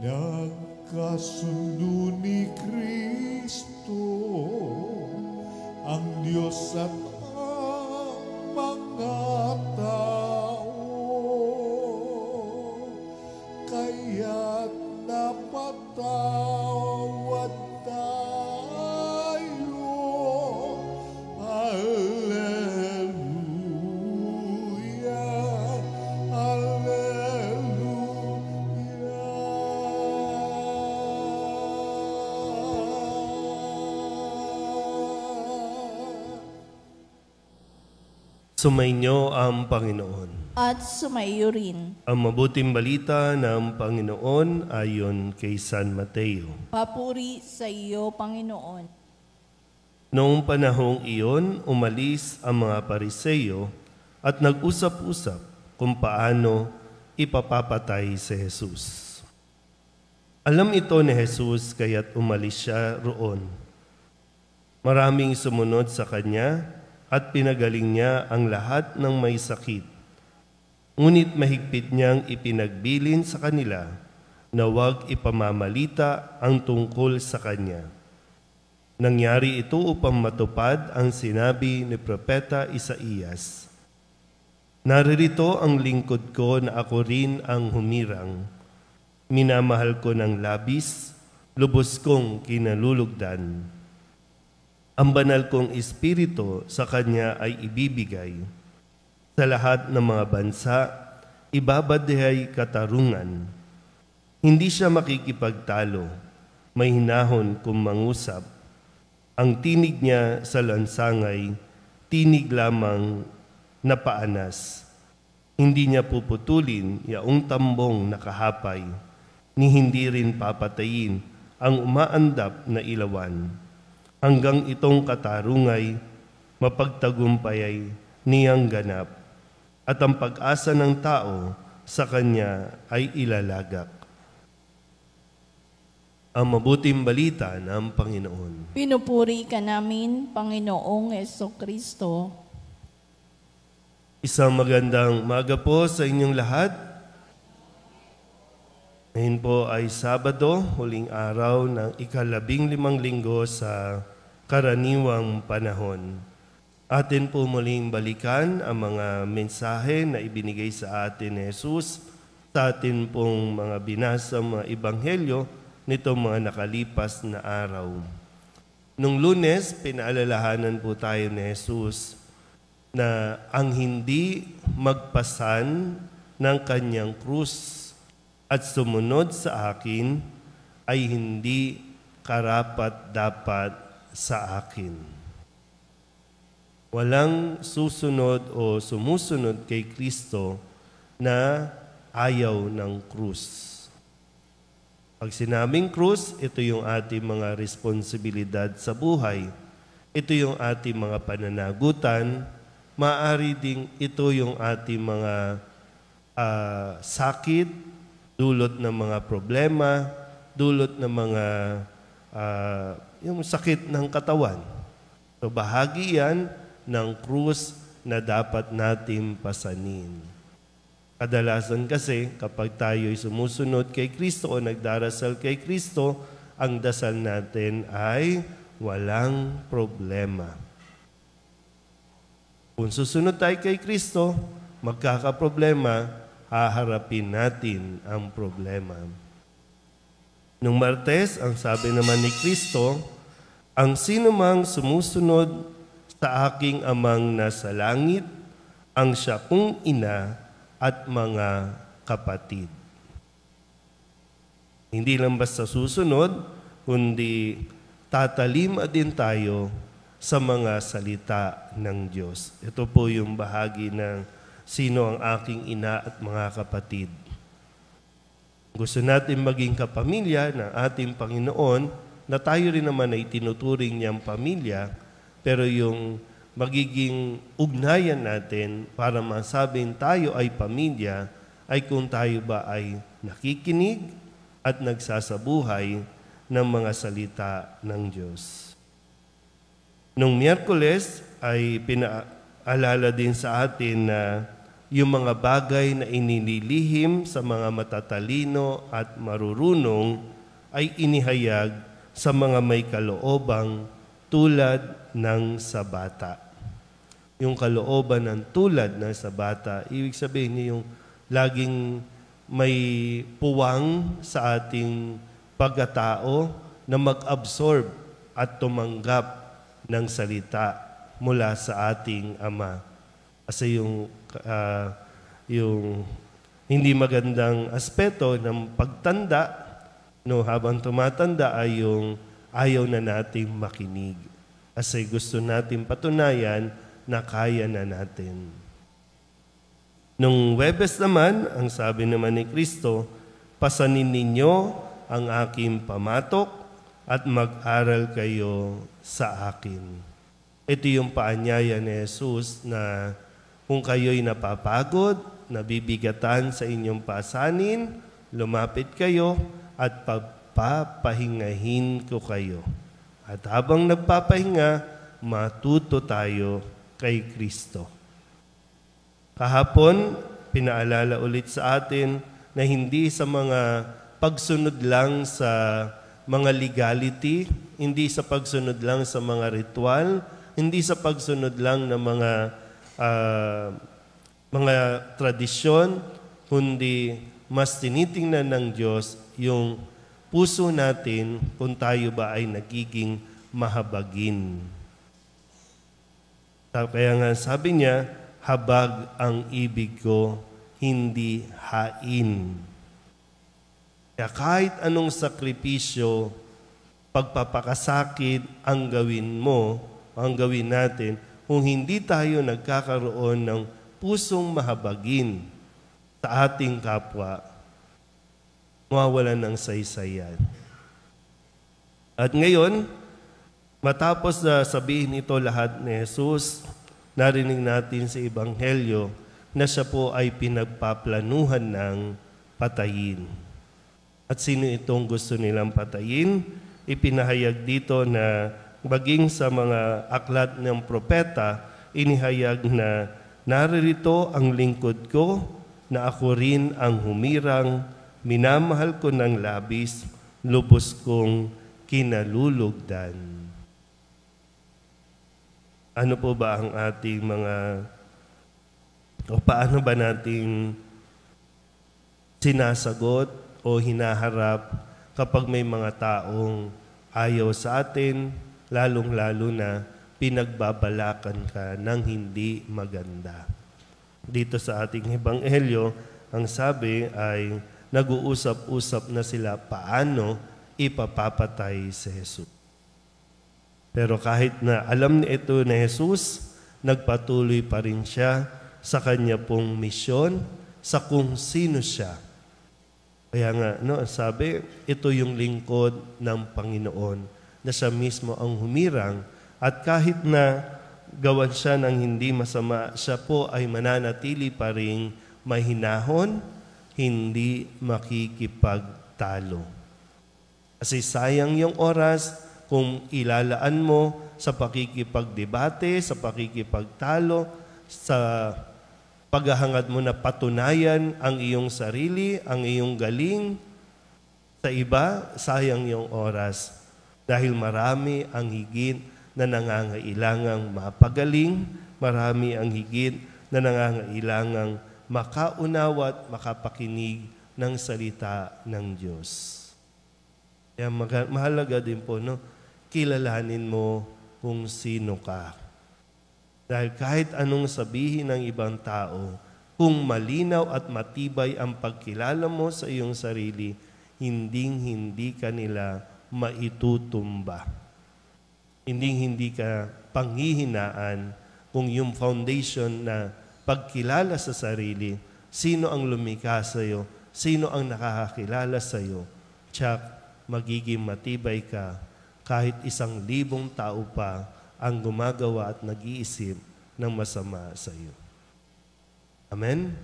Nagkasundo ni Kristo ang Diyos at ang mga tao, kaya't napatawad tayo. Hallelujah, Sumainyo ang Panginoon. At sumaiyo rin. Ang mabuting balita ng Panginoon ayon kay San Mateo. Papuri sa iyo, Panginoon. Noong panahong iyon, umalis ang mga Pariseyo at nag-usap-usap kung paano ipapapatay si Jesus. Alam ito ni Jesus kaya't umalis siya roon. Maraming sumunod sa kanya at pinagaling niya ang lahat ng may sakit. Ngunit mahigpit niyang ipinagbilin sa kanila na huwag ipamamalita ang tungkol sa kanya. Nangyari ito upang matupad ang sinabi ni Propeta Isaías. Naririto ang lingkod ko na ako rin ang humirang. Minamahal ko ng labis, lubos kong kinalulugdan. Ang banal kong espiritu sa kanya ay ibibigay. Sa lahat ng mga bansa, ibabadhay katarungan. Hindi siya makikipagtalo, may hinahon kung mangusap. Ang tinig niya sa lansangay, tinig lamang na paanas. Hindi niya puputulin yaong tambong nakahapay, ni hindi rin papatayin ang umaandap na ilawan. Hanggang itong katarungay, mapagtagumpay niyang ganap, at ang pag-asa ng tao sa kanya ay ilalagak. Ang mabuting balita ng Panginoon. Pinupuri ka namin, Panginoong Jesucristo. Isang magandang umaga po sa inyong lahat. Ngayon po ay Sabado, huling araw ng ika-15 linggo sa karaniwang panahon. Atin po muling balikan ang mga mensahe na ibinigay sa atin ni Jesus sa atin pong mga binasa mga ebanghelyo nitong mga nakalipas na araw. Nung Lunes, pinaalalahanan po tayo ni Jesus na ang hindi magpasan ng kanyang krus at sumunod sa akin ay hindi karapat-dapat sa akin. Walang susunod o sumusunod kay Kristo na ayaw ng krus. Pag sinabing krus, ito yung ating mga responsibilidad sa buhay. Ito yung ating mga pananagutan. Maaari ding ito yung ating mga sakit, dulot ng mga problema, dulot ng mga yung sakit ng katawan. So bahagi yan ng krus na dapat natin pasanin. Kadalasan kasi kapag tayo'y sumusunod kay Kristo o nagdarasal kay Kristo, ang dasal natin ay walang problema. Kung susunod tayo kay Kristo, magkakaproblema, haharapin natin ang problema. Nung Martes, ang sabi naman ni Kristo, ang sinumang sumusunod sa aking amang nasa langit, ang siya kong ina at mga kapatid. Hindi lang basta susunod, kundi tatalima din tayo sa mga salita ng Diyos. Ito po yung bahagi ng sino ang aking ina at mga kapatid. Gusto natin maging kapamilya ng ating Panginoon na tayo rin naman ay tinuturing niyang pamilya, pero yung magiging ugnayan natin para masabing tayo ay pamilya ay kung tayo ba ay nakikinig at nagsasabuhay ng mga salita ng Diyos. Nung Miyerkules ay pinaalala din sa atin na yung mga bagay na inililihim sa mga matatalino at marurunong ay inihayag sa mga may kaloobang tulad ng sa bata. Yung kalooban ng tulad ng sa bata, ibig sabihin niya yung laging may puwang sa ating pagkatao na mag-absorb at tumanggap ng salita mula sa ating Ama. Kasi yung hindi magandang aspeto ng pagtanda, no, habang tumatanda ay yung ayaw na nating makinig. Kasi gusto natin patunayan na kaya na natin. Nung Huwebes naman, ang sabi naman ni Kristo, pasanin ninyo ang aking pamatok at mag-aral kayo sa akin. Ito yung paanyaya ni Jesus na kung kayo'y napapagod, nabibigatan sa inyong pasanin, lumapit kayo at papahingahin ko kayo. At habang nagpapahinga, matuto tayo kay Kristo. Kahapon, pinaalala ulit sa atin na hindi sa mga pagsunod lang sa mga legality, hindi sa pagsunod lang sa mga ritual, hindi sa pagsunod lang ng mga tradisyon, kundi mas tinitingnan ng Diyos yung puso natin kung tayo ba ay nagiging mahabagin. Kaya nga sabi niya, habag ang ibig ko, hindi hain. Kaya kahit anong sakripisyo, pagpapakasakit ang gawin mo, ang gawin natin, kung hindi tayo nagkakaroon ng pusong mahabagin sa ating kapwa, mawawalan ng saysayan. At ngayon, matapos na sabihin ito lahat ni Jesus, narinig natin sa Ebanghelyo na siya po ay pinagpaplanuhan ng patayin. At sino itong gusto nilang patayin? Ipinahayag dito na maging sa mga aklat ng propeta, inihayag na naririto ang lingkod ko na ako rin ang humirang, minamahal ko ng labis, lubos kong kinalulugdan. Ano po ba ang ating paano ba nating sinasagot o hinaharap kapag may mga taong ayaw sa atin, lalong-lalo na pinagbabalakan ka ng hindi maganda. Dito sa ating Ebanghelyo, ang sabi ay nag-uusap-usap na sila paano ipapapatay si Jesus. Pero kahit na alam ni ito na Jesus, nagpatuloy pa rin siya sa kanya pong misyon, sa kung sino siya. Kaya nga, sabi, ito yung lingkod ng Panginoon, na siya mismo ang humirang, at kahit na gawan siya ng hindi masama, siya po ay mananatili pa rin mahinahon, hindi makikipagtalo. Kasi sayang yung oras kung ilalaan mo sa pakikipagdebate, sa pakikipagtalo, sa paghahangad mo na patunayan ang iyong sarili, ang iyong galing. Sa iba, sayang yung oras. Dahil marami ang higit na nangangailangang mapagaling, marami ang higit na nangangailangang makaunawa at makapakinig ng salita ng Diyos. Kaya mahalaga din po, kilalanin mo kung sino ka. Dahil kahit anong sabihin ng ibang tao, kung malinaw at matibay ang pagkilala mo sa iyong sarili, hindi ka nila maitutumba. Hindi ka panghihinaan kung yung foundation na pagkilala sa sarili, sino ang lumikha sa iyo, sino ang nakakakilala sa iyo, tsak magiging matibay ka kahit 1,000 tao pa ang gumagawa at nag-iisip ng masama sa iyo. Amen?